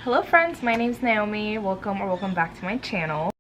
Hello friends, my name's Naomi. Welcome back to my channel.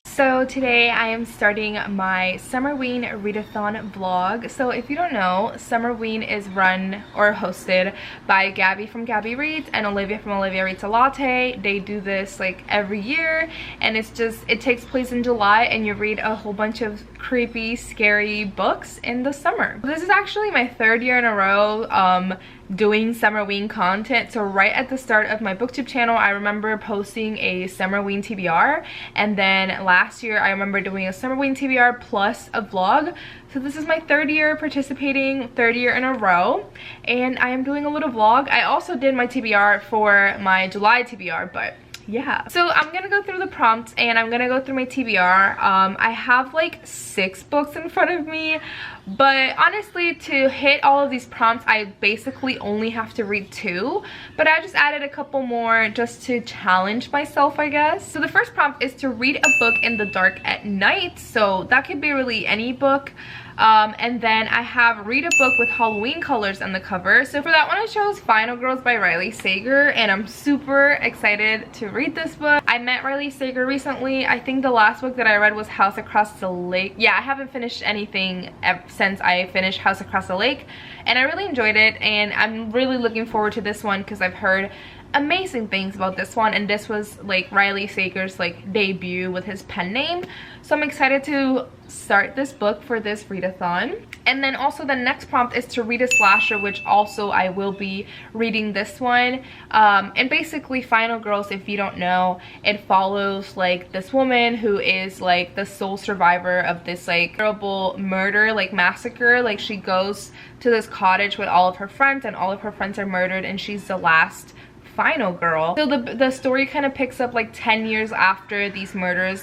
So today I am starting my Summerween Readathon vlog. So if you don't know, Summerween is run or hosted by Gabby from Gabby Reads and Olivia from Olivia Reads a Latte. They do this like every year, and it takes place in July, and you read a whole bunch of creepy, scary books in the summer. This is actually my third year in a row doing Summerween content. So right at the start of my booktube channel, I remember posting a Summerween TBR, and then last year I remember doing a Summerween TBR plus a vlog. So this is my third year in a row, and I am doing a little vlog. I also did my TBR for my July TBR, but yeah. So I'm gonna go through the prompts and I'm gonna go through my TBR. I have like 6 books in front of me, but honestly, to hit all of these prompts I basically only have to read 2, but I just added a couple more just to challenge myself, I guess. So the first prompt is to read a book in the dark at night, so that could be really any book. And then I have read a book with Halloween colors on the cover. So for that one I chose Final Girls by Riley Sager, and I'm super excited to read this book. I met Riley Sager recently. I think the last book that I read was House Across the Lake. Yeah, I haven't finished anything since I finished House Across the Lake, and I really enjoyed it, and I'm really looking forward to this one because I've heard amazing things about this one, and this was like Riley Sager's like debut with his pen name, so I'm excited to start this book for this readathon. And then also the next prompt is to read a slasher, which also I will be reading this one. And basically Final Girls, if you don't know, it follows like this woman who is like the sole survivor of this like terrible murder, like massacre. Like she goes to this cottage with all of her friends, and all of her friends are murdered, and she's the last final girl. So the story kind of picks up like 10 years after these murders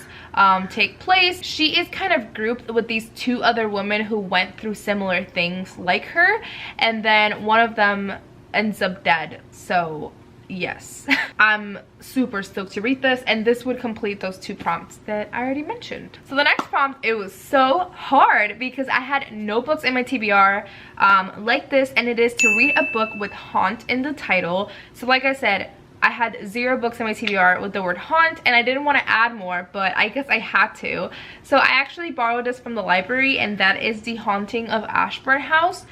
take place. She is kind of grouped with these 2 other women who went through similar things like her, and then one of them ends up dead. So yes, I'm super stoked to read this, and this would complete those 2 prompts that I already mentioned. So the next prompt, it was so hard because I had no books in my TBR like this, and it is to read a book with haunt in the title. So like I said, I had 0 books in my TBR with the word haunt, and I didn't want to add more, but I guess I had to. So I actually borrowed this from the library, and that is The Haunting of Ashburn House.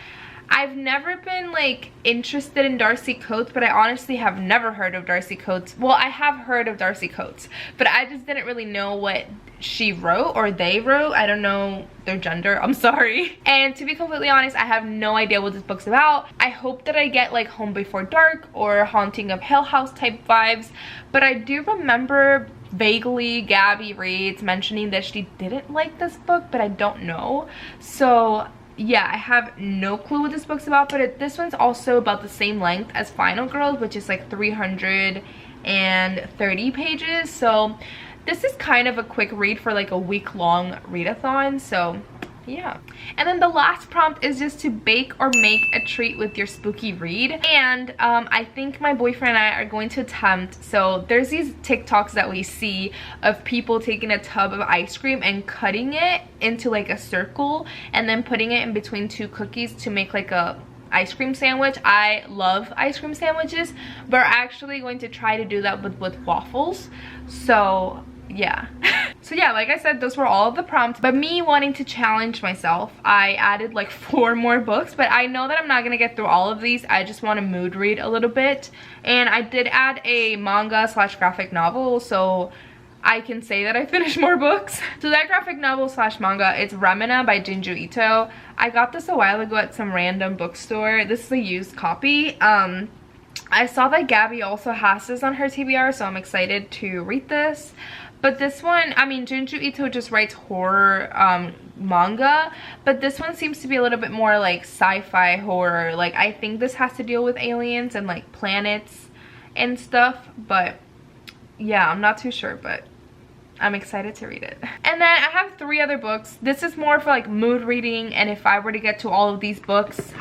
I've never been like interested in Darcy Coates, but I honestly have never heard of Darcy Coates. Well, I have heard of Darcy Coates, but I just didn't really know what she wrote or they wrote. I don't know their gender, I'm sorry. And to be completely honest, I have no idea what this book's about. I hope that I get like Home Before Dark or Haunting of Hill House type vibes, but I do remember vaguely Gabby Reads mentioning that she didn't like this book, but I don't know. So yeah, I have no clue what this book's about, but this one's also about the same length as Final Girls, which is like 330 pages. So this is kind of a quick read for like a week-long readathon, so yeah. And then the last prompt is just to bake or make a treat with your spooky read, and I think my boyfriend and I are going to attempt. So there's these TikToks that we see of people taking a tub of ice cream and cutting it into like a circle and then putting it in between 2 cookies to make like a ice cream sandwich. I love ice cream sandwiches, but we're actually going to try to do that with waffles. So yeah. So yeah, like I said, those were all of the prompts, but me wanting to challenge myself, I added like 4 more books, but I know that I'm not gonna get through all of these. I just want to mood read a little bit, and I did add a manga / graphic novel, so I can say that I finished more books. So that graphic novel / manga, it's Remina by Junju Ito. I got this a while ago at some random bookstore. This is a used copy. I saw that Gabby also has this on her TBR, so I'm excited to read this. But this one, I mean, Junju Ito just writes horror manga, but this one seems to be a little bit more like sci-fi horror. Like, I think this has to deal with aliens and like planets and stuff, but yeah, I'm not too sure, but I'm excited to read it. And then I have 3 other books. This is more for like mood reading, and if I were to get to all of these books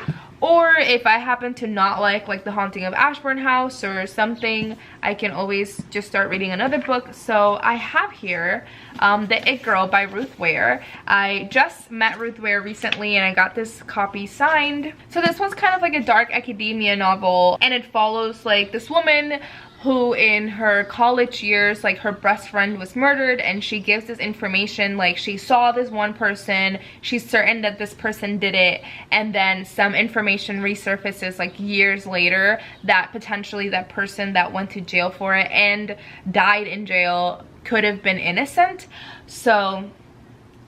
Or if I happen to not like The Haunting of Ashbourne House or something, I can always just start reading another book. So I have here The It Girl by Ruth Ware. I just met Ruth Ware recently and I got this copy signed. So this one's kind of like a dark academia novel, and it follows like this woman who in her college years, like her best friend was murdered, and she gives this information like she saw this one person, she's certain that this person did it, and then some information resurfaces like years later that potentially that person that went to jail for it and died in jail could have been innocent. So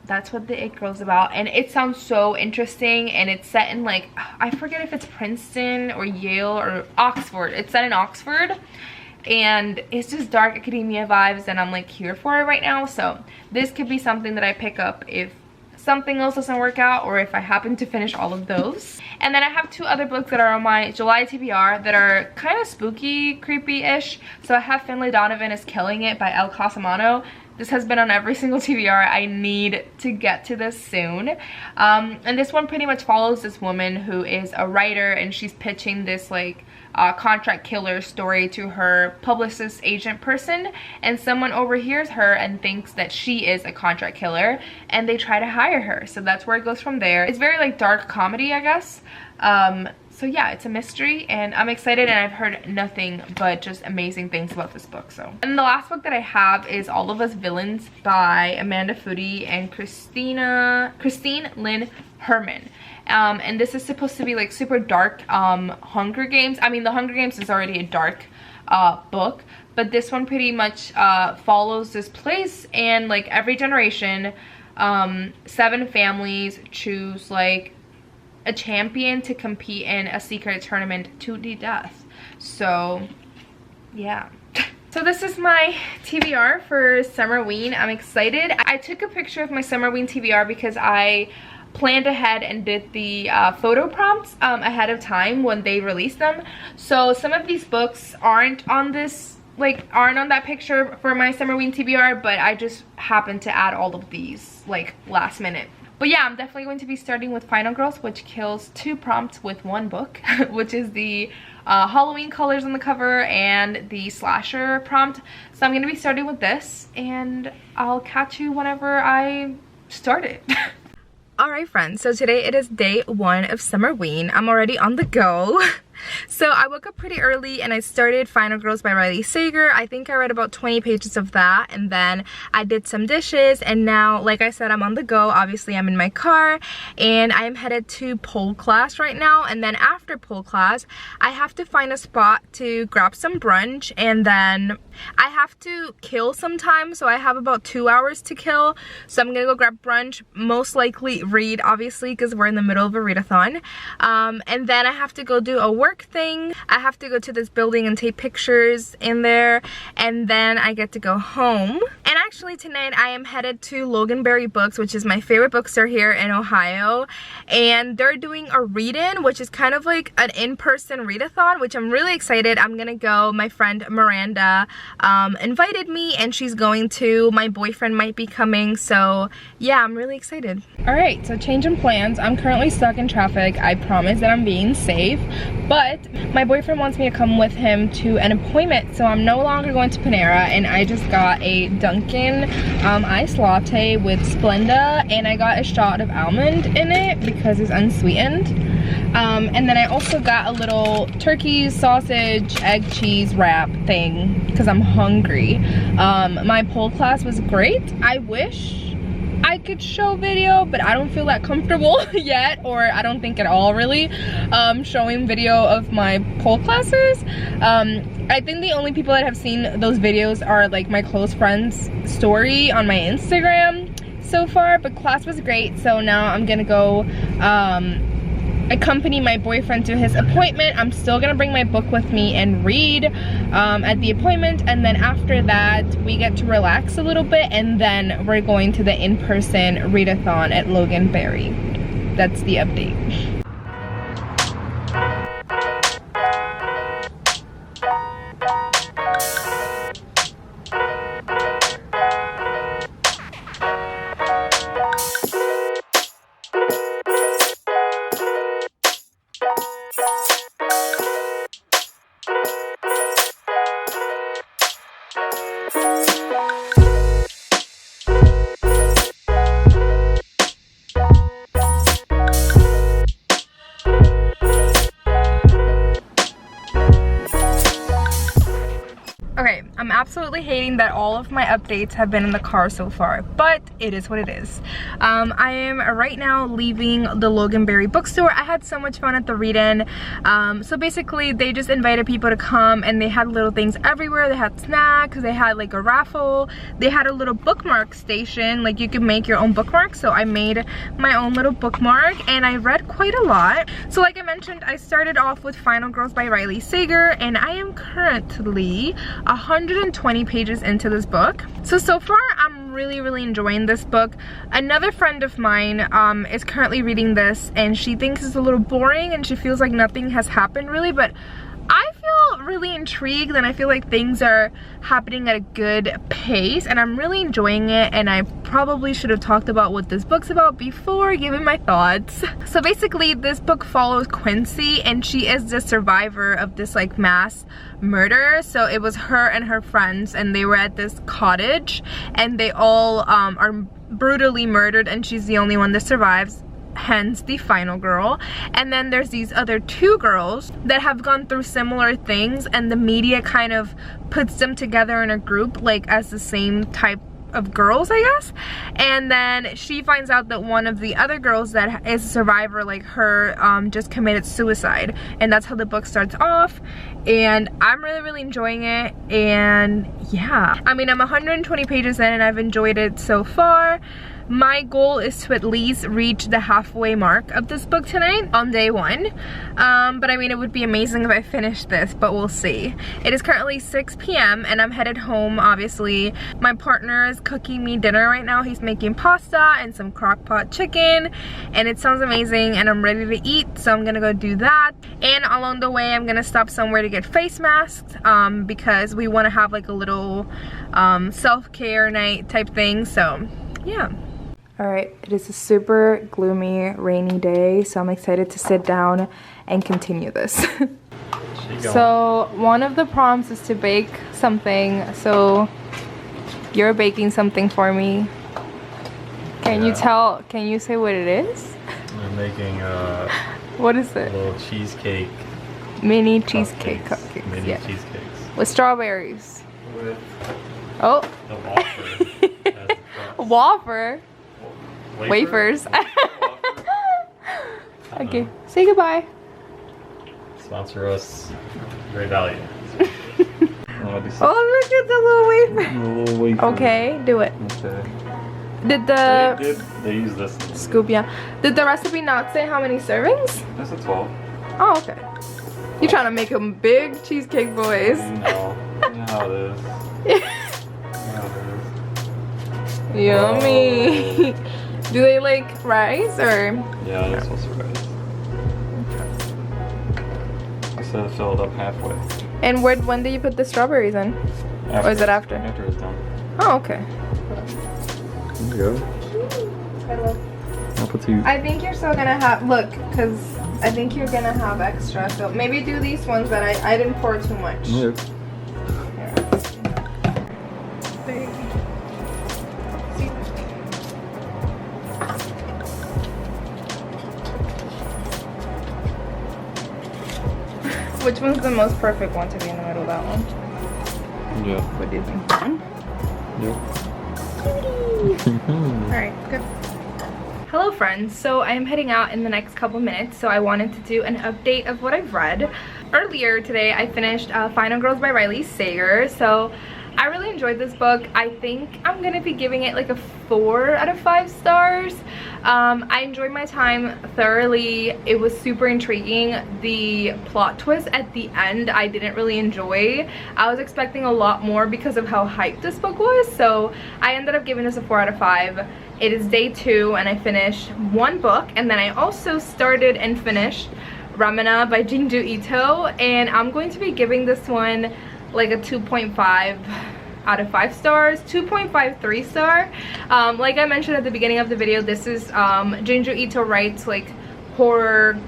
that's what The It Girl's about, and it sounds so interesting. And it's set in like, I forget if it's Princeton or Yale or Oxford. It's set in Oxford, and it's just dark academia vibes, and I'm like here for it right now. So this could be something that I pick up if something else doesn't work out, or if I happen to finish all of those. And then I have 2 other books that are on my July TBR that are kind of spooky, creepy-ish. So I have Finlay Donovan is Killing It by El Casamano. This has been on every single TBR. I need to get to this soon. And this one pretty much follows this woman who is a writer, and she's pitching this like contract killer story to her publicist agent person, and someone overhears her and thinks that she is a contract killer, and they try to hire her. So that's where it goes from there. It's very like dark comedy, I guess. So yeah, it's a mystery, and I'm excited, and I've heard nothing but just amazing things about this book. So, and the last book that I have is All of Us Villains by Amanda Foody and Christine Lynn Herman. And this is supposed to be like super dark Hunger Games. I mean, the Hunger Games is already a dark book, but this one pretty much follows this place, and like every generation 7 families choose like a champion to compete in a secret tournament to the death. So yeah. So this is my TBR for Summerween. I'm excited. I took a picture of my Summerween TBR because I planned ahead and did the photo prompts ahead of time when they released them. So some of these books aren't on this, like aren't on that picture for my Summerween TBR, but I just happened to add all of these like last minute. But yeah, I'm definitely going to be starting with Final Girls, which kills 2 prompts with 1 book, which is the Halloween colors on the cover and the slasher prompt. So I'm going to be starting with this, and I'll catch you whenever I start it. Alright friends, so today it is day 1 of Summerween. I'm already on the go. So I woke up pretty early and I started Final Girls by Riley Sager. I think I read about 20 pages of that, and then I did some dishes, and now, like I said, I'm on the go. Obviously I'm in my car and I am headed to pole class right now, and then after pole class I have to find a spot to grab some brunch, and then I have to kill some time, so I have about 2 hours to kill. So I'm gonna go grab brunch, most likely read, obviously, because we're in the middle of a readathon, and then I have to go do a work thing. I have to go to this building and take pictures in there, and then I get to go home. And actually tonight I am headed to Loganberry Books, which is my favorite bookstore here in Ohio, and they're doing a read-in, which is kind of like an in-person readathon, which I'm really excited. I'm gonna go. My friend Miranda invited me, and she's going to. My boyfriend might be coming, so yeah, I'm really excited. Alright, so change in plans. I'm currently stuck in traffic. I promise that I'm being safe, but my boyfriend wants me to come with him to an appointment, so I'm no longer going to Panera, and I just got a Dunkin' iced latte with Splenda, and I got a shot of almond in it because it's unsweetened. And then I also got a little turkey, sausage, egg, cheese wrap thing because I'm hungry. My pole class was great. I wish I could show video, but I don't feel that comfortable yet, or I don't think at all really, showing video of my pole classes. I think the only people that have seen those videos are like my close friends' story on my Instagram so far, but class was great. So now I'm gonna go accompany my boyfriend to his appointment. I'm still gonna bring my book with me and read at the appointment, and then after that we get to relax a little bit, and then we're going to the in-person readathon at Loganberry. That's the update. Okay, I'm absolutely hating that all of my updates have been in the car so far, but it is what it is. I am right now leaving the Loganberry bookstore. I had so much fun at the read-in. So basically, they just invited people to come, and they had little things everywhere. They had snacks, they had like a raffle, they had a little bookmark station, like you could make your own bookmark. So I made my own little bookmark, and I read quite a lot. So like I mentioned, I started off with Final Girls by Riley Sager, and I am currently 120 pages into this book. So far I'm really enjoying this book. Another friend of mine is currently reading this, and she thinks it's a little boring and she feels like nothing has happened really, but I feel really intrigued, and I feel like things are happening at a good pace, and I'm really enjoying it. And I probably should have talked about what this book's about before giving my thoughts. So basically, this book follows Quincy, and she is the survivor of this like mass murder. So it was her and her friends, and they were at this cottage, and they all are brutally murdered, and she's the only one that survives, hence the final girl. And then there's these other two girls that have gone through similar things, and the media kind of puts them together in a group like as the same type of girls, I guess. And then she finds out that one of the other girls that is a survivor like her just committed suicide, and that's how the book starts off. And I'm really enjoying it. And yeah, I mean, I'm 120 pages in and I've enjoyed it so far. My goal is to at least reach the halfway mark of this book tonight on day 1. But I mean, it would be amazing if I finished this, but we'll see. It is currently 6 p.m. and I'm headed home, obviously. My partner is cooking me dinner right now. He's making pasta and some crock pot chicken, and it sounds amazing, and I'm ready to eat, so I'm gonna go do that. And along the way, I'm gonna stop somewhere to get face masks because we want to have like a little self-care night type thing, so yeah. Alright, it is a super gloomy, rainy day, so I'm excited to sit down and continue this. So one of the prompts is to bake something, so you're baking something for me. Can you say what it is? I'm making what is it? A little cheesecake. Mini cheesecake cupcakes. Mini cheesecakes. With strawberries. With the wafer. Wafer? Wafers. Okay, say goodbye. Sponsor us. Great value. Oh, look at the little wafer. Okay, do it. Okay. Did they use this scoop? Yeah. Did the recipe not say how many servings? That's a 12. Oh, okay. You're trying to make them big cheesecake boys. No. You know how it is. Yummy. Do they like rice or? Yeah, they're supposed to rice. I said fill it up halfway. And when do you put the strawberries in? Or is it after? After it's done. Oh, okay. There you go. I'll put two. I think you're still gonna have, look, because I think you're gonna have extra. So maybe do these ones that I didn't pour too much. Yeah. Which one's the most perfect one to be in the middle? That one? Yeah. What do you think? That one? Yep. Alright, good. Hello friends, so I am heading out in the next couple minutes, so I wanted to do an update of what I've read. Earlier today I finished Final Girls by Riley Sager, so I really enjoyed this book. I think I'm gonna be giving it like a 4 out of 5 stars. I enjoyed my time thoroughly. It was super intriguing. The plot twist at the end I didn't really enjoy. I was expecting a lot more because of how hyped this book was, so I ended up giving this a 4 out of 5. It is day 2 and I finished 1 book, and then I also started and finished Ramana by Jinju Ito, and I'm going to be giving this one like a 2.5 out of 5 stars, 2.53 star. Like I mentioned at the beginning of the video, this is Jinju Ito writes like horror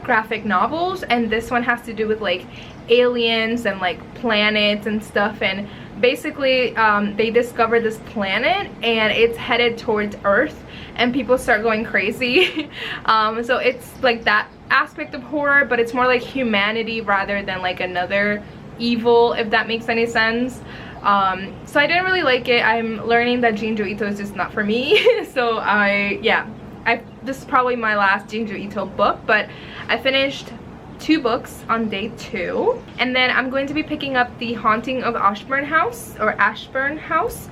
graphic novels, and this one has to do with like aliens and like planets and stuff, and basically they discover this planet and it's headed towards Earth and people start going crazy. So it's like that aspect of horror, but it's more like humanity rather than like another evil, if that makes any sense. So I didn't really like it. I'm learning that Junji Ito is just not for me. So this is probably my last Junji Ito book, but I finished 2 books on day 2, and then I'm going to be picking up The Haunting of Ashburn House, or Ashburn House.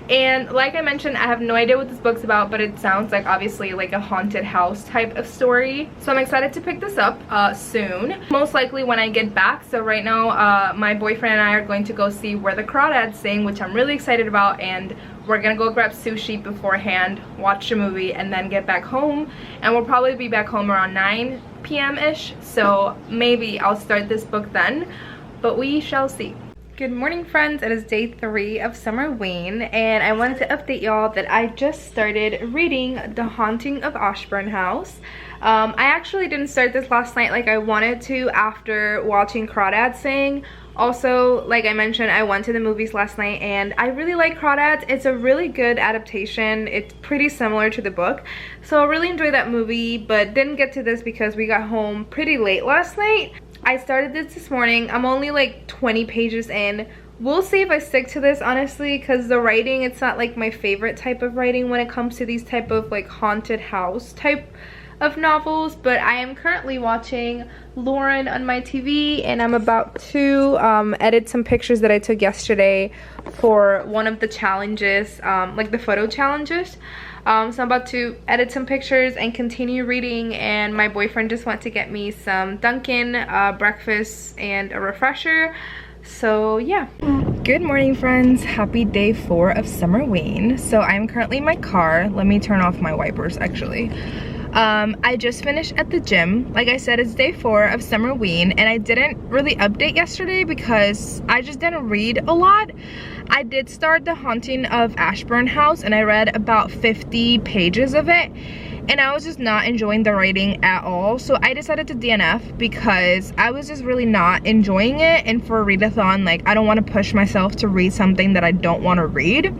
And like I mentioned, I have no idea what this book's about, but it sounds like obviously like a haunted house type of story. So I'm excited to pick this up soon, most likely when I get back. So right now my boyfriend and I are going to go see Where the Crawdads Sing, which I'm really excited about, and we're gonna go grab sushi beforehand, watch the movie, and then get back home. And we'll probably be back home around 9 p.m.-ish, so maybe I'll start this book then, but we shall see. Good morning, friends. It is day 3 of Summerween, and I wanted to update y'all that I just started reading The Haunting of Ashburn House. I actually didn't start this last night like I wanted to after watching Crawdads Sing. Also, like I mentioned, I went to the movies last night and I really like Crawdads. It's a really good adaptation. It's pretty similar to the book. So I really enjoyed that movie, but didn't get to this because we got home pretty late last night. I started this morning. I'm only like 20 pages in. We'll see if I stick to this, honestly, because the writing, it's not like my favorite type of writing when it comes to these type of like haunted house type of novels. But I am currently watching Lauren on my TV, and I'm about to edit some pictures that I took yesterday for one of the challenges, like the photo challenges. So I'm about to edit some pictures and continue reading, and my boyfriend just went to get me some Dunkin' breakfast and a refresher. So yeah. Good morning, friends. Happy day 4 of Summerween. So I'm currently in my car. Let me turn off my wipers actually. I just finished at the gym. Like I said, it's day 4 of Summerween, and I didn't really update yesterday because I just didn't read a lot. I did start The Haunting of Ashburn House, and I read about 50 pages of it, and I was just not enjoying the writing at all. So I decided to DNF because I was just really not enjoying it, and for Readathon, like, I don't want to push myself to read something that I don't want to read.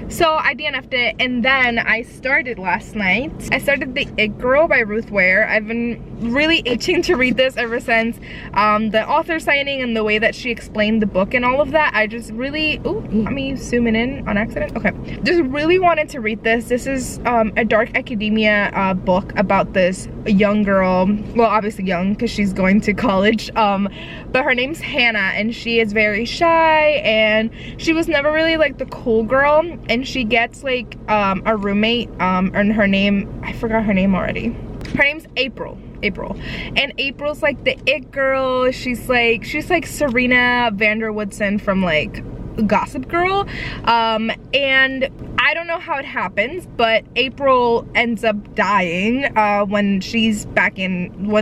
So I DNF'd it, and then I started last night. I started The It Girl by Ruth Ware. I've been really itching to read this ever since the author signing and the way that she explained the book and all of that. I just really, ooh, let me zooming in on accident. Okay, just really wanted to read this. This is a dark academia book about this young girl, well, obviously young because she's going to college, but her name's Hannah, and she is very shy, and she was never really like the cool girl, and she gets like a roommate, and her name, I forgot her name already. Her name's April, and April's like the it girl. She's like Serena Vanderwoodson from like Gossip Girl, and I don't know how it happens, but April ends up dying when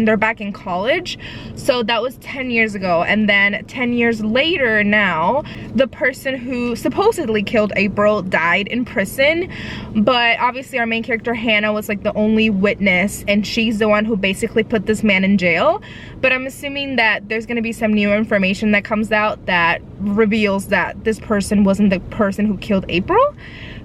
they're back in college. So that was 10 years ago, and then 10 years later now, the person who supposedly killed April died in prison. But obviously our main character Hannah was like the only witness, and she's the one who basically put this man in jail. But I'm assuming that there's gonna be some new information that comes out that reveals that this person wasn't the person who killed April.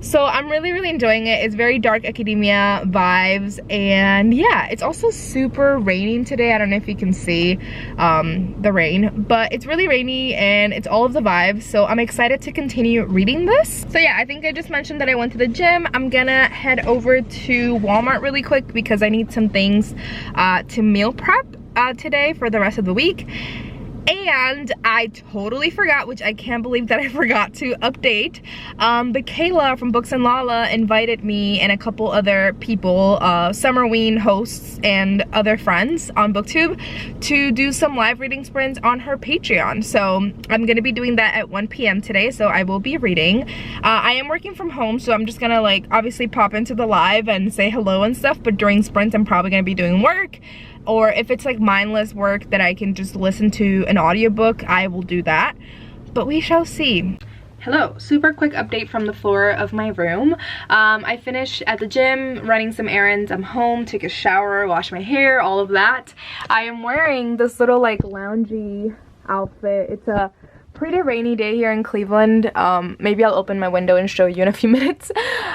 So I'm really enjoying it. It's very dark academia vibes, and yeah, it's also super raining today. I don't know if you can see the rain, but it's really rainy and it's all of the vibes. So I'm excited to continue reading this. So yeah, I think I just mentioned that I went to the gym. I'm gonna head over to Walmart really quick because I need some things to meal prep today for the rest of the week. And I totally forgot, which I can't believe that I forgot to update, but Kayla from Books and Lala invited me and a couple other people, Summerween hosts and other friends on BookTube, to do some live reading sprints on her Patreon. So I'm gonna be doing that at 1 p.m. today, so I will be reading. I am working from home, so I'm just gonna like obviously pop into the live and say hello and stuff, but during sprints I'm probably gonna be doing work. Or if it's like mindless work that I can just listen to an audiobook, I will do that. But we shall see. Hello, super quick update from the floor of my room. I finished at the gym, running some errands. I'm home, took a shower, washed my hair, all of that. I am wearing this little like loungy outfit. It's a pretty rainy day here in Cleveland. Maybe I'll open my window and show you in a few minutes.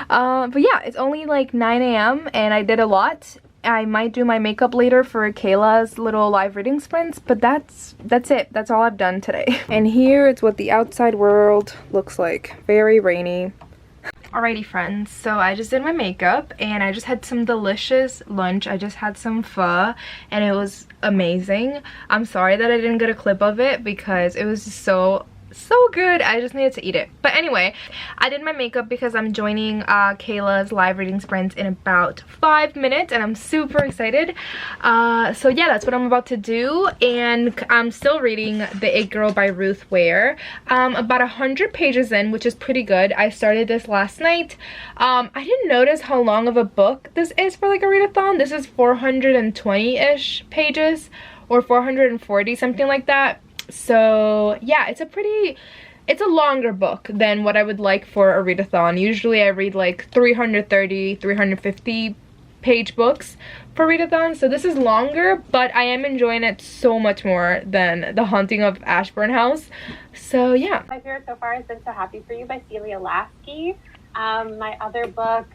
But yeah, it's only like 9 a.m. and I did a lot. I might do my makeup later for Kayla's little live reading sprints, but that's it. That's all I've done today. And here is what the outside world looks like. Very rainy. Alrighty friends, so I just did my makeup and I just had some delicious lunch. I just had some pho and it was amazing. I'm sorry that I didn't get a clip of it because it was just so good. I just needed to eat it. But anyway, I did my makeup because I'm joining Kayla's live reading sprints in about 5 minutes and I'm super excited. So yeah, that's what I'm about to do. And I'm still reading The It Girl by Ruth Ware. About 100 pages in, which is pretty good. I started this last night. I didn't notice how long of a book this is for like a readathon. This is 420-ish pages or 440, something like that. So yeah, it's a longer book than what I would like for a readathon. Usually I read like 330, 350 page books for readathon, so this is longer, but I am enjoying it so much more than The Haunting of Ashburn House. So yeah. My favorite so far has been So Happy For You by Celia Lasky. My other book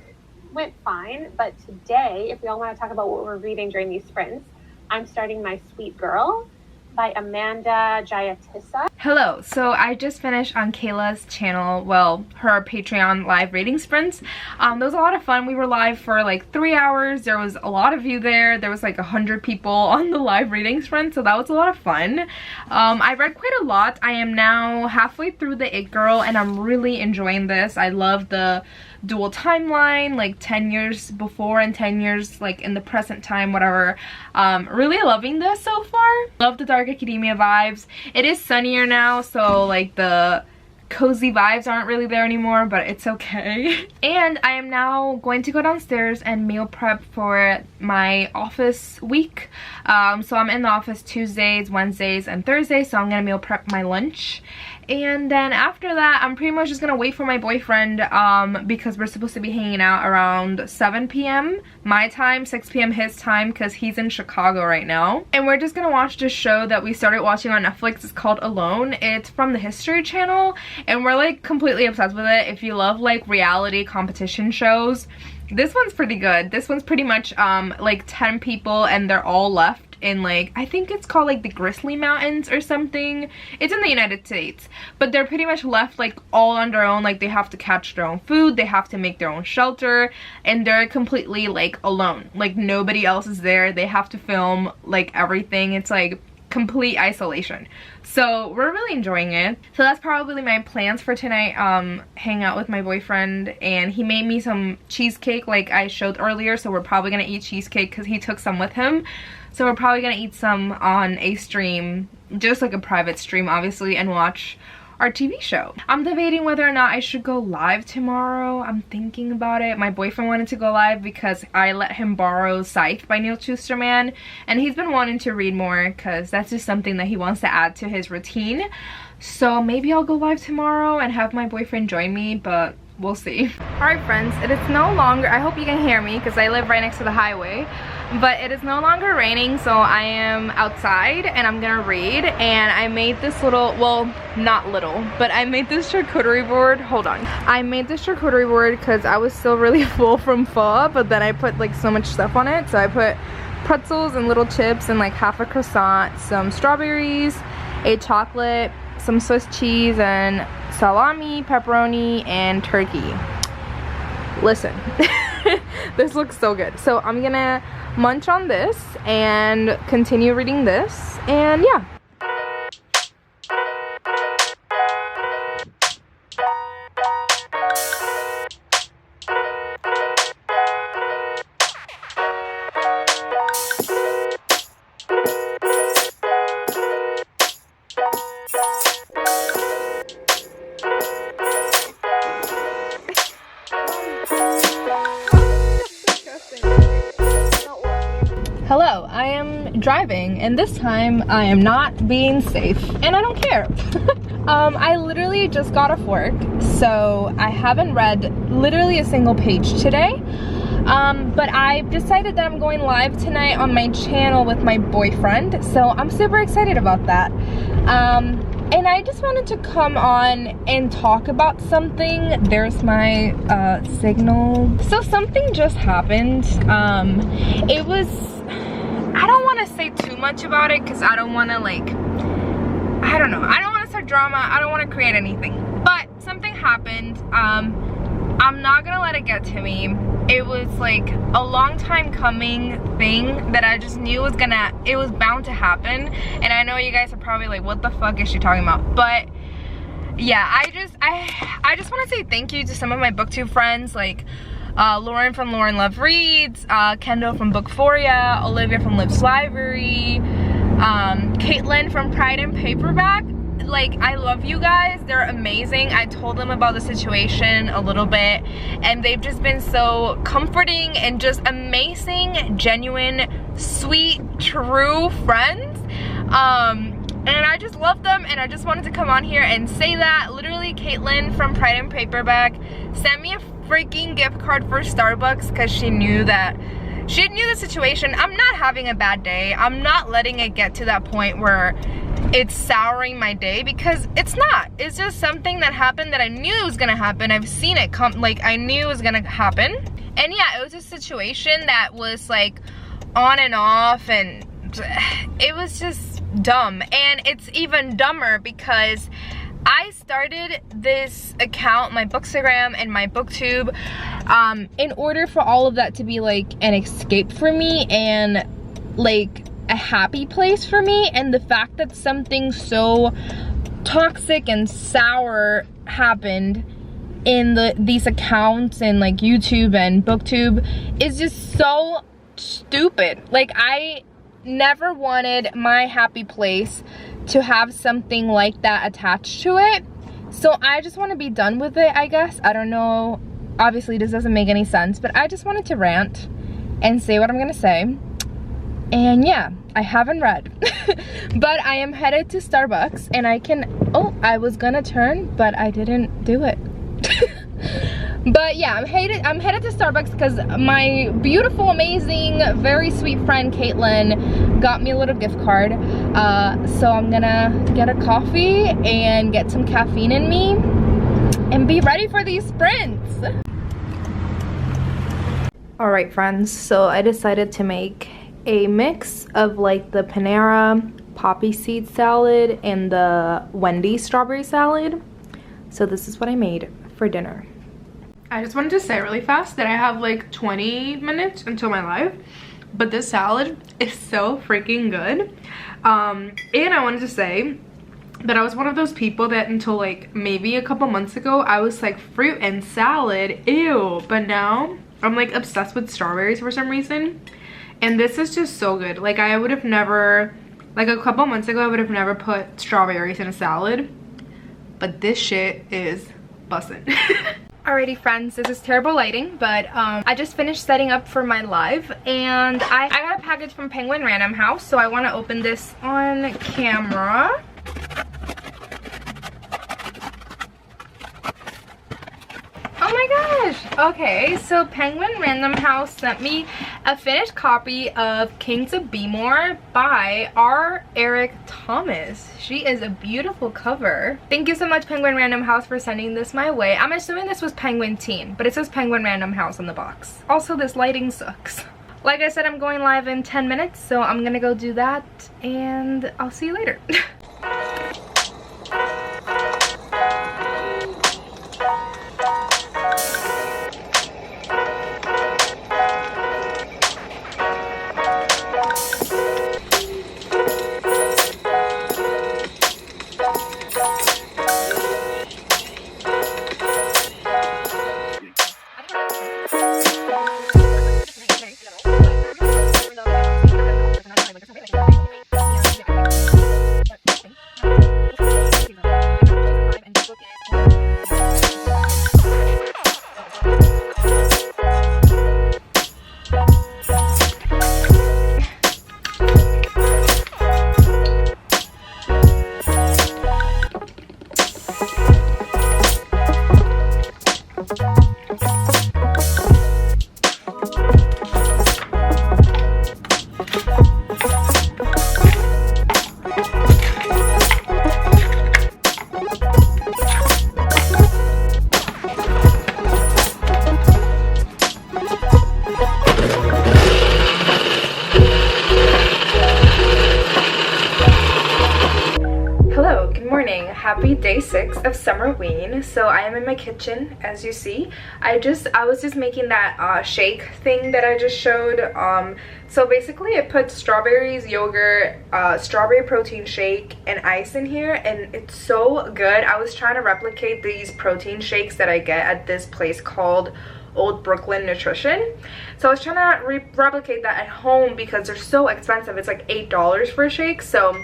went fine, but today, if we all want to talk about what we're reading during these sprints, I'm starting My Sweet Girl by Amanda Jayatissa. Hello, so I just finished on Kayla's channel, well, her Patreon live reading sprints. That was a lot of fun. We were live for like 3 hours. There was a lot of you there. There was like 100 people on the live reading sprint, so that was a lot of fun. I read quite a lot. I am now halfway through The It Girl and I'm really enjoying this. I love the dual timeline, like 10 years before and 10 years like in the present time, whatever. Really loving this so far. Love the Dark Academia vibes. It is sunnier now, so like the cozy vibes aren't really there anymore, but it's okay. And I am now going to go downstairs and meal prep for my office week. So I'm in the office Tuesdays, Wednesdays, and Thursdays, so I'm gonna meal prep my lunch. And then after that, I'm pretty much just gonna wait for my boyfriend because we're supposed to be hanging out around 7 p.m. my time, 6 p.m. his time, because he's in Chicago right now. And we're just gonna watch this show that we started watching on Netflix. It's called Alone. It's from the History Channel and we're like completely obsessed with it. If you love like reality competition shows, this one's pretty good. This one's pretty much like 10 people and they're all left in like, I think it's called like the Grizzly Mountains or something. It's in the United States, but they're pretty much left like all on their own. Like they have to catch their own food, they have to make their own shelter, and they're completely like alone. Like nobody else is there. They have to film like everything. It's like complete isolation. So we're really enjoying it. So that's probably my plans for tonight. Hang out with my boyfriend, and he made me some cheesecake like I showed earlier, so we're probably gonna eat cheesecake because he took some with him. So we're probably gonna eat some on a stream, just like a private stream obviously, and watch our TV show. I'm debating whether or not I should go live tomorrow. I'm thinking about it. My boyfriend wanted to go live because I let him borrow Scythe by Neil Schusterman, and he's been wanting to read more because that's just something that he wants to add to his routine. So maybe I'll go live tomorrow and have my boyfriend join me, but we'll see. Alright friends, it is no longer, I hope you can hear me because I live right next to the highway, but it is no longer raining, so I am outside and I'm gonna read. And I made this little, well, not little, but I made this charcuterie board. Hold on. I made this charcuterie board because I was still really full from pho, but then I put like so much stuff on it. So I put pretzels and little chips and like half a croissant, some strawberries, a chocolate, some Swiss cheese, and salami, pepperoni, and turkey. Listen, this looks so good. So I'm gonna munch on this and continue reading this, and yeah. Hello, I am driving, and this time I am not being safe, and I don't care. I literally just got off work, so I haven't read literally a single page today. But I've decided that I'm going live tonight on my channel with my boyfriend, so I'm super excited about that. And I just wanted to come on and talk about something. There's my signal. So something just happened. It was, I don't want to say too much about it because I don't want to like, I don't know. I don't want to start drama. I don't want to create anything. But something happened. I'm not gonna let it get to me. It was like a long time coming thing that I just knew it was bound to happen. And I know you guys are probably like, what the fuck is she talking about? But yeah, I just want to say thank you to some of my booktube friends, like Lauren from Lauren Love Reads, Kendall from Bookphoria, Olivia from Liv's Library, Caitlin from Pride and Paperback. Like, I love you guys. They're amazing. I told them about the situation a little bit, and they've just been so comforting and just amazing, genuine, sweet, true friends. And I just love them, and I just wanted to come on here and say that. Literally, Caitlin from Pride and Paperback sent me a freaking gift card for Starbucks because she knew the situation. I'm not having a bad day. I'm not letting it get to that point where it's souring my day, because it's not. It's just something that happened that I knew it was gonna happen. I've seen it come, like, I knew it was gonna happen. And yeah, it was a situation that was like on and off, and it was just dumb. And it's even dumber because I started this account, my Bookstagram and my Booktube, in order for all of that to be like an escape for me and like a happy place for me. And the fact that something so toxic and sour happened in these accounts and like YouTube and Booktube is just so stupid. Like, I never wanted my happy place to have something like that attached to it. So I just want to be done with it, I guess. I don't know. Obviously, this doesn't make any sense, but I just wanted to rant and say what I'm gonna say. And yeah, I haven't read. But I am headed to Starbucks, and I was gonna turn, but I didn't do it. But yeah, I'm headed to Starbucks because my beautiful, amazing, very sweet friend Caitlin got me a little gift card. So I'm gonna get a coffee and get some caffeine in me and be ready for these sprints. Alright friends, so I decided to make a mix of like the Panera poppy seed salad and the Wendy's strawberry salad. So this is what I made for dinner. I just wanted to say really fast that I have like 20 minutes until my live, but this salad is so freaking good. And I wanted to say that I was one of those people that until like maybe a couple months ago, I was like, fruit and salad, ew. But now I'm like obsessed with strawberries for some reason. And this is just so good. Like, I would have never, like a couple months ago, I would have never put strawberries in a salad. But this shit is bussin'. Alrighty friends, this is terrible lighting, but I just finished setting up for my live, and I got a package from Penguin Random House, so I want to open this on camera. Oh my gosh! Okay, so Penguin Random House sent me a finished copy of Kings of Beemore by R. Eric Thomas. She is a beautiful cover. Thank you so much, Penguin Random House, for sending this my way. I'm assuming this was Penguin Teen, but it says Penguin Random House on the box. Also, this lighting sucks. Like I said, I'm going live in 10 minutes, so I'm gonna go do that, and I'll see you later. of Summerween. So I am in my kitchen, as you see. I was just making that shake thing that I just showed. So basically I put strawberries, yogurt, strawberry protein shake, and ice in here, and it's so good. I was trying to replicate these protein shakes that I get at this place called Old Brooklyn Nutrition. So I was trying to replicate that at home because they're so expensive. It's like $8 for a shake. So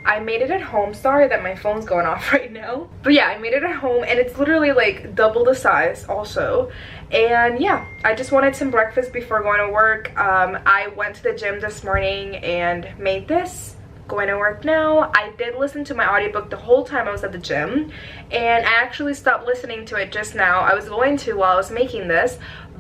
I made it at home. Sorry that my phone's going off right now. But yeah, I made it at home, and it's literally like double the size also. And yeah, I just wanted some breakfast before going to work. I went to the gym this morning and made this. Going to work now. I did listen to my audiobook the whole time I was at the gym, and I actually stopped listening to it just now. I was going to while I was making this,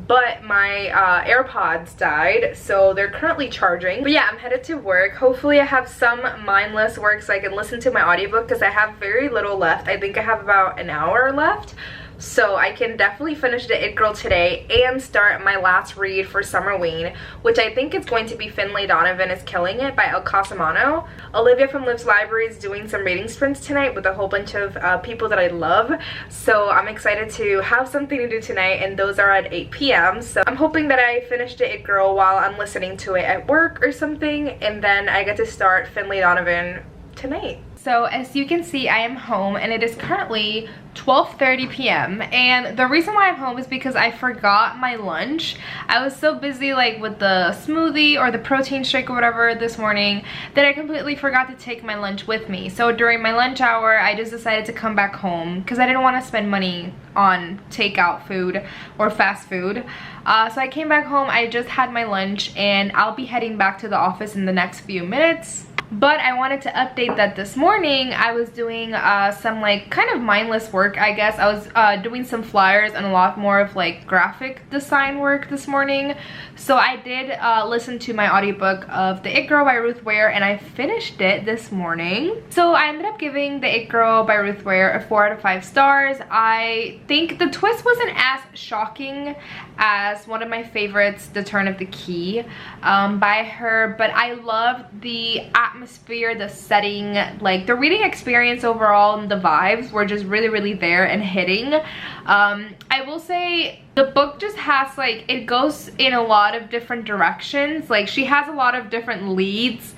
but my AirPods died, so they're currently charging. But yeah, I'm headed to work. Hopefully I have some mindless work so I can listen to my audiobook, because I have very little left. I think I have about an hour left. So I can definitely finish the It Girl today and start my last read for Summerween, which I think is going to be Finlay Donovan is Killing It by El Casamano. Olivia from Liv's Library is doing some reading sprints tonight with a whole bunch of people that I love. So I'm excited to have something to do tonight, and those are at 8 p.m. So I'm hoping that I finish the It Girl while I'm listening to it at work or something, and then I get to start Finlay Donovan tonight. So as you can see, I am home, and it is currently 12:30 p.m. and the reason why I'm home is because I forgot my lunch. I was so busy like with the smoothie or the protein shake or whatever this morning that I completely forgot to take my lunch with me. So during my lunch hour, I just decided to come back home because I didn't want to spend money on takeout food or fast food. So I came back home, I just had my lunch, and I'll be heading back to the office in the next few minutes. But I wanted to update that this morning I was doing some like kind of mindless work, I guess. I was doing some flyers and a lot more of like graphic design work this morning. So I did listen to my audiobook of The It Girl by Ruth Ware, and I finished it this morning. So I ended up giving The It Girl by Ruth Ware a 4 out of 5 stars. I think the twist wasn't as shocking as one of my favorites, The Turn of the Key by her, but I loved the atmosphere, the setting, like the reading experience overall, and the vibes were just really there and hitting. I will say the book just has like, it goes in a lot of different directions. Like she has a lot of different leads,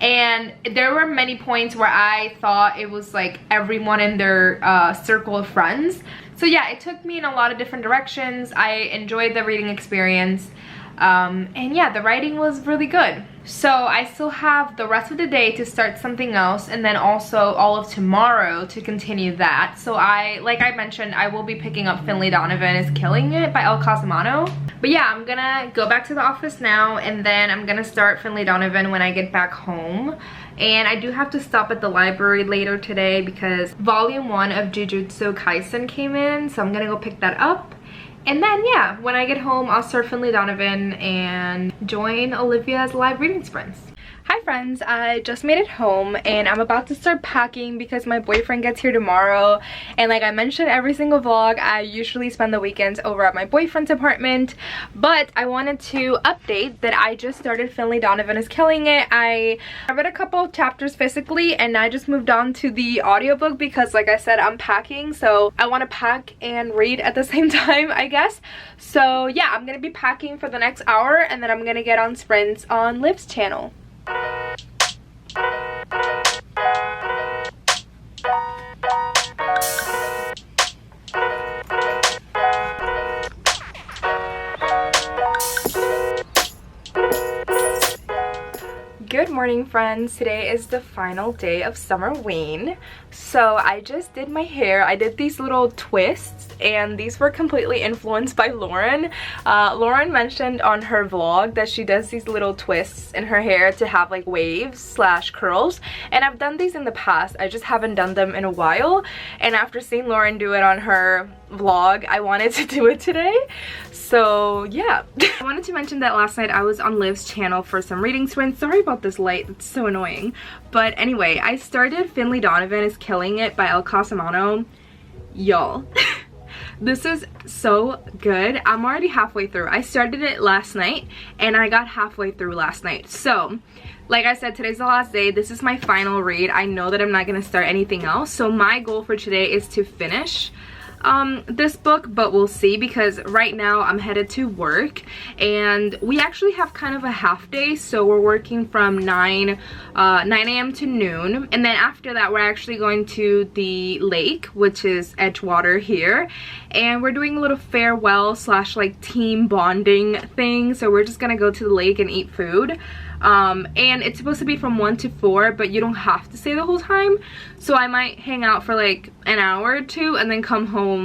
and there were many points where I thought it was like everyone in their circle of friends. So yeah, it took me in a lot of different directions. I enjoyed the reading experience. And yeah, the writing was really good. So I still have the rest of the day to start something else, and then also all of tomorrow to continue that. So like I mentioned, I will be picking up Finlay Donovan is Killing It by El Casamano. But yeah, I'm gonna go back to the office now, and then I'm gonna start Finlay Donovan when I get back home. And I do have to stop at the library later today because volume 1 of Jujutsu Kaisen came in, so I'm gonna go pick that up. And then yeah, when I get home, I'll start Finlay Donovan and join Olivia's live reading sprints. Hi friends, I just made it home and I'm about to start packing because my boyfriend gets here tomorrow. And like I mentioned every single vlog, I usually spend the weekends over at my boyfriend's apartment. But I wanted to update that I just started Finlay Donovan is Killing It. I read a couple of chapters physically, and I just moved on to the audiobook because like I said, I'm packing. So I want to pack and read at the same time, I guess. So yeah, I'm going to be packing for the next hour, and then I'm going to get on sprints on Liv's channel. Good morning friends, today is the final day of Summerween. So I just did my hair. I did these little twists, and these were completely influenced by Lauren. Lauren mentioned on her vlog that she does these little twists in her hair to have like waves slash curls, and I've done these in the past. I just haven't done them in a while, and after seeing Lauren do it on her vlog, I wanted to do it today. So yeah. I wanted to mention that last night I was on Liv's channel for some reading sprints. Sorry about this light, it's so annoying. But anyway, I started Finlay Donovan is Killing It by El Casamano. Y'all. This is so good. I'm already halfway through. I started it last night and I got halfway through last night. So like I said, today's the last day. This is my final read. I know that I'm not gonna start anything else, so my goal for today is to finish this book, but we'll see, because right now I'm headed to work and we actually have kind of a half day, so we're working from 9 a.m. to noon, and then after that we're actually going to the lake, which is Edgewater here, and we're doing a little farewell slash like team bonding thing. So we're just gonna go to the lake and eat food. And it's supposed to be from 1 to 4, but you don't have to stay the whole time, so I might hang out for like an hour or two and then come home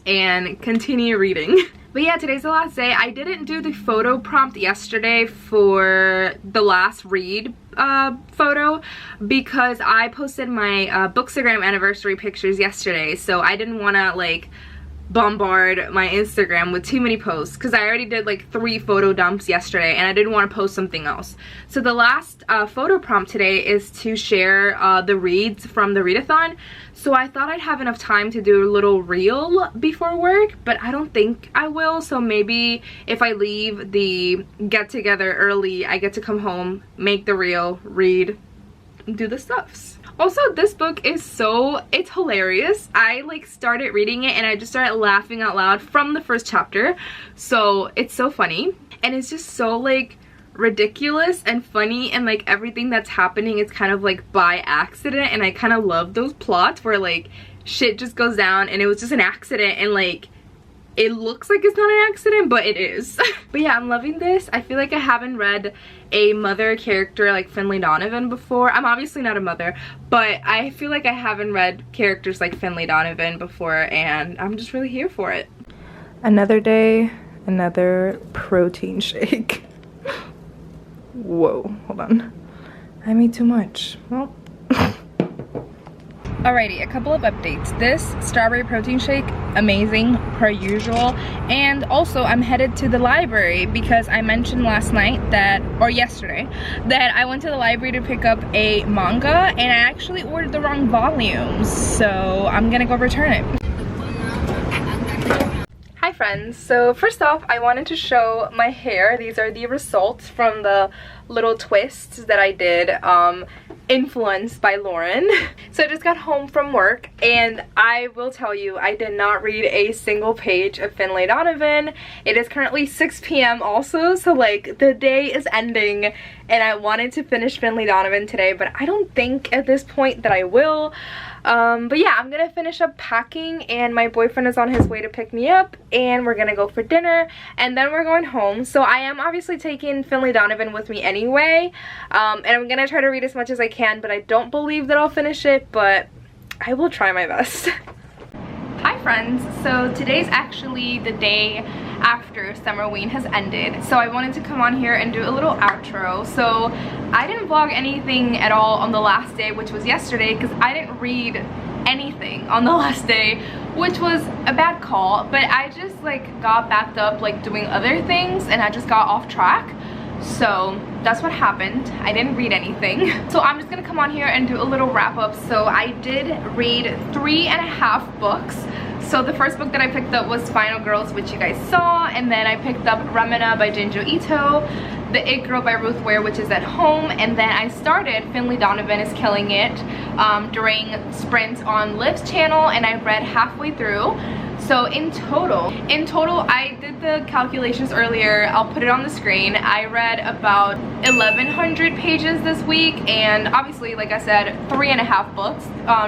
and continue reading. But yeah, today's the last day. I didn't do the photo prompt yesterday for the last read photo because I posted my Bookstagram anniversary pictures yesterday, so I didn't want to like bombard my Instagram with too many posts because I already did like 3 photo dumps yesterday and I didn't want to post something else. So the last photo prompt today is to share the reads from the readathon. So I thought I'd have enough time to do a little reel before work, but I don't think I will. So maybe if I leave the get together early, I get to come home, make the reel, read, do the stuffs. Also, this book is it's hilarious. I like started reading it and I just started laughing out loud from the first chapter. So it's so funny and it's just so like ridiculous and funny, and like everything that's happening is kind of like by accident, and I kind of love those plots where like shit just goes down and it was just an accident and like it looks like it's not an accident, but it is. But yeah, I'm loving this. I feel like I haven't read a mother character like Finlay Donovan before. I'm obviously not a mother, but I feel like I haven't read characters like Finlay Donovan before, and I'm just really here for it. Another day, another protein shake. Whoa, hold on. I made too much. Well. Alrighty, a couple of updates. This strawberry protein shake, amazing per usual. And also I'm headed to the library because I mentioned last night that, or yesterday, that I went to the library to pick up a manga and I actually ordered the wrong volumes. So I'm gonna go return it. Hi friends, so first off I wanted to show my hair. These are the results from the little twists that I did, influenced by Lauren. So I just got home from work and I will tell you, I did not read a single page of Finlay Donovan. It is currently 6 p.m. also, so like the day is ending and I wanted to finish Finlay Donovan today, but I don't think at this point that I will. But yeah, I'm gonna finish up packing and my boyfriend is on his way to pick me up and we're gonna go for dinner and then we're going home. So I am obviously taking Finlay Donovan with me anyway, and I'm gonna try to read as much as I can, but I don't believe that I'll finish it, but I will try my best. Hi friends, so today's actually the day after Summerween has ended, so I wanted to come on here and do a little outro. So I didn't vlog anything at all on the last day, which was yesterday, because I didn't read anything on the last day, which was a bad call, but I just like got backed up like doing other things and I just got off track. So that's what happened. I didn't read anything. So I'm just gonna come on here and do a little wrap up. So I did read 3.5 books. So the first book that I picked up was Final Girls, which you guys saw, and then I picked up Remina by Junjo Ito, The It Girl by Ruth Ware, which is at home, and then I started Finlay Donovan is Killing It during Sprint on Liv's channel, and I read halfway through. So in total, I did the calculations earlier, I'll put it on the screen. I read about 1,100 pages this week, and obviously, like I said, 3.5 books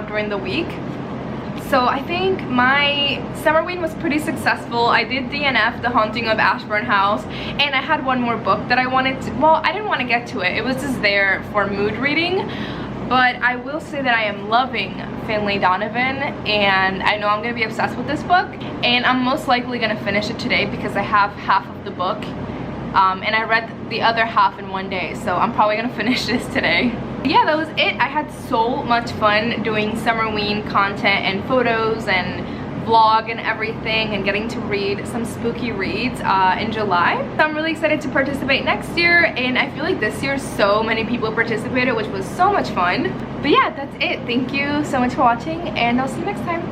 during the week. So I think my Summerween was pretty successful. I did DNF, The Haunting of Ashburn House, and I had one more book that I wanted to, well, I didn't want to get to it. It was just there for mood reading. But I will say that I am loving Finlay Donovan, and I know I'm going to be obsessed with this book, and I'm most likely going to finish it today because I have half of the book, and I read the other half in one day, so I'm probably going to finish this today. But yeah, that was it. I had so much fun doing Summerween content and photos and vlog and everything, and getting to read some spooky reads in July. So I'm really excited to participate next year, and I feel like this year so many people participated, which was so much fun. But yeah, that's it. Thank you so much for watching, and I'll see you next time.